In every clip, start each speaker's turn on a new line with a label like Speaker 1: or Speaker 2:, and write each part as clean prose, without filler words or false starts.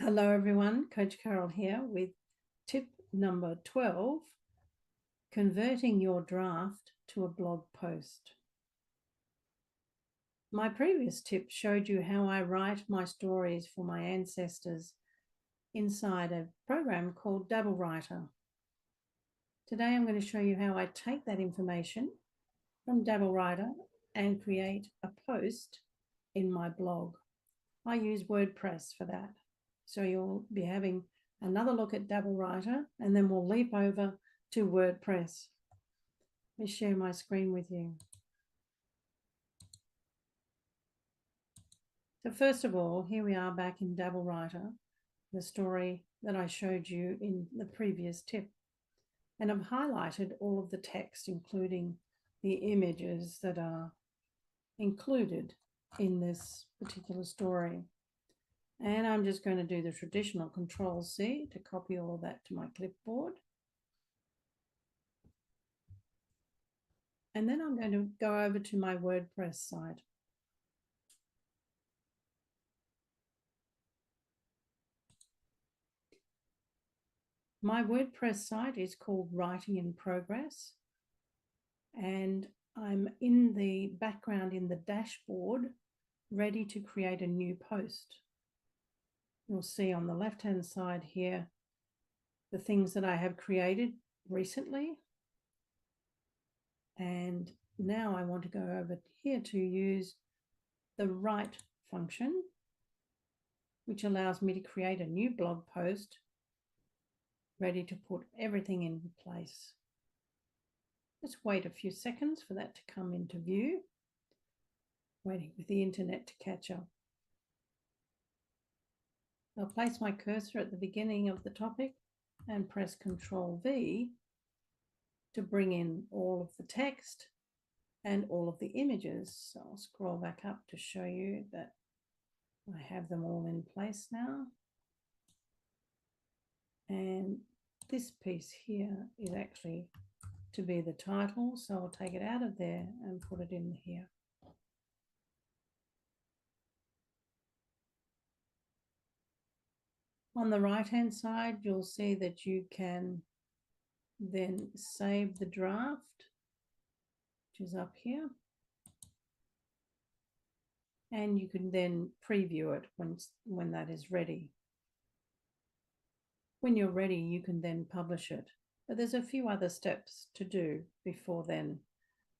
Speaker 1: Hello everyone, Coach Carol here with tip number 12, converting your draft to a blog post. My previous tip showed you how I write my stories for my ancestors inside a program called DabbleWriter. Today I'm going to show you how I take that information from DabbleWriter and create a post in my blog. I use WordPress for that. So you'll be having another look at DabbleWriter, and then we'll leap over to WordPress. Let me share my screen with you. So first of all, here we are back in DabbleWriter, the story that I showed you in the previous tip. And I've highlighted all of the text, including the images that are included in this particular story. And I'm just going to do the traditional Control-C to copy all of that to my clipboard. And then I'm going to go over to my WordPress site. My WordPress site is called Writing in Progress. And I'm in the background in the dashboard, ready to create a new post. You'll see on the left-hand side here the things that I have created recently. And now I want to go over here to use the write function, which allows me to create a new blog post ready to put everything in place. Let's wait a few seconds for that to come into view. Waiting for the internet to catch up. I'll place my cursor at the beginning of the topic and press Control-V to bring in all of the text and all of the images. So I'll scroll back up to show you that I have them all in place now. And this piece here is actually to be the title, so I'll take it out of there and put it in here. On the right-hand side, you'll see that you can then save the draft, which is up here. And you can then preview it when that is ready. When you're ready, you can then publish it. But there's a few other steps to do before then.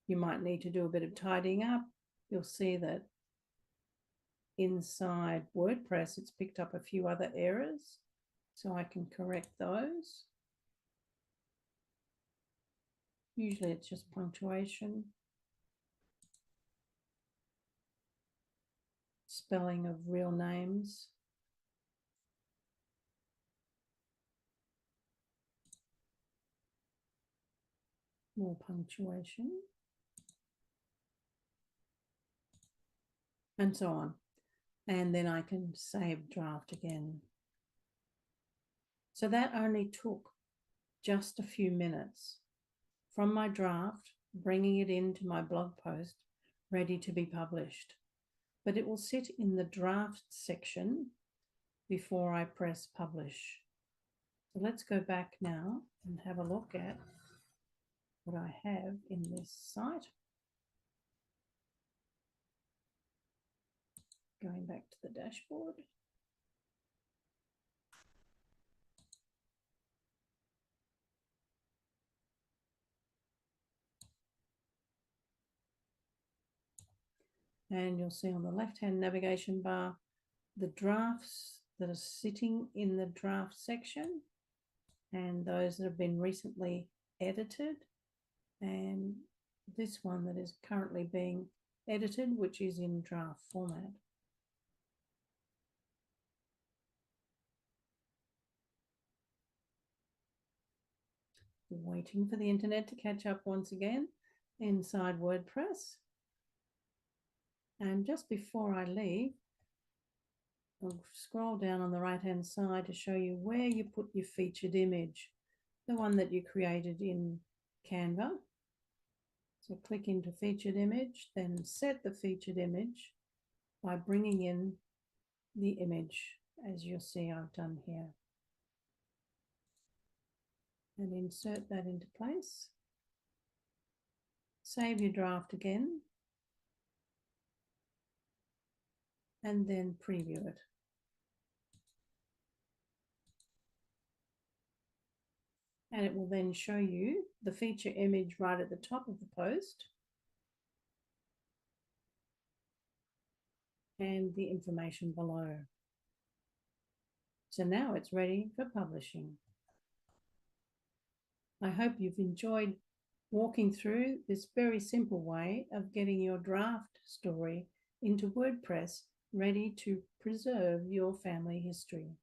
Speaker 1: You might need to do a bit of tidying up. You'll see that inside WordPress, it's picked up a few other errors, so I can correct those. Usually it's just punctuation, spelling of real names. More punctuation. And so on. And then I can save draft again. So that only took just a few minutes from my draft, bringing it into my blog post, ready to be published. But it will sit in the draft section before I press publish. So let's go back now and have a look at what I have in this site. Going back to the dashboard. And you'll see on the left-hand navigation bar, the drafts that are sitting in the draft section and those that have been recently edited. And this one that is currently being edited, which is in draft format. Waiting for the internet to catch up once again inside WordPress. And just before I leave, I'll scroll down on the right-hand side to show you where you put your featured image, the one that you created in Canva. So click into featured image, then set the featured image by bringing in the image as you'll see I've done here. And insert that into place. Save your draft again. And then preview it. And it will then show you the feature image right at the top of the post and the information below. So now it's ready for publishing. I hope you've enjoyed walking through this very simple way of getting your draft story into WordPress ready to preserve your family history.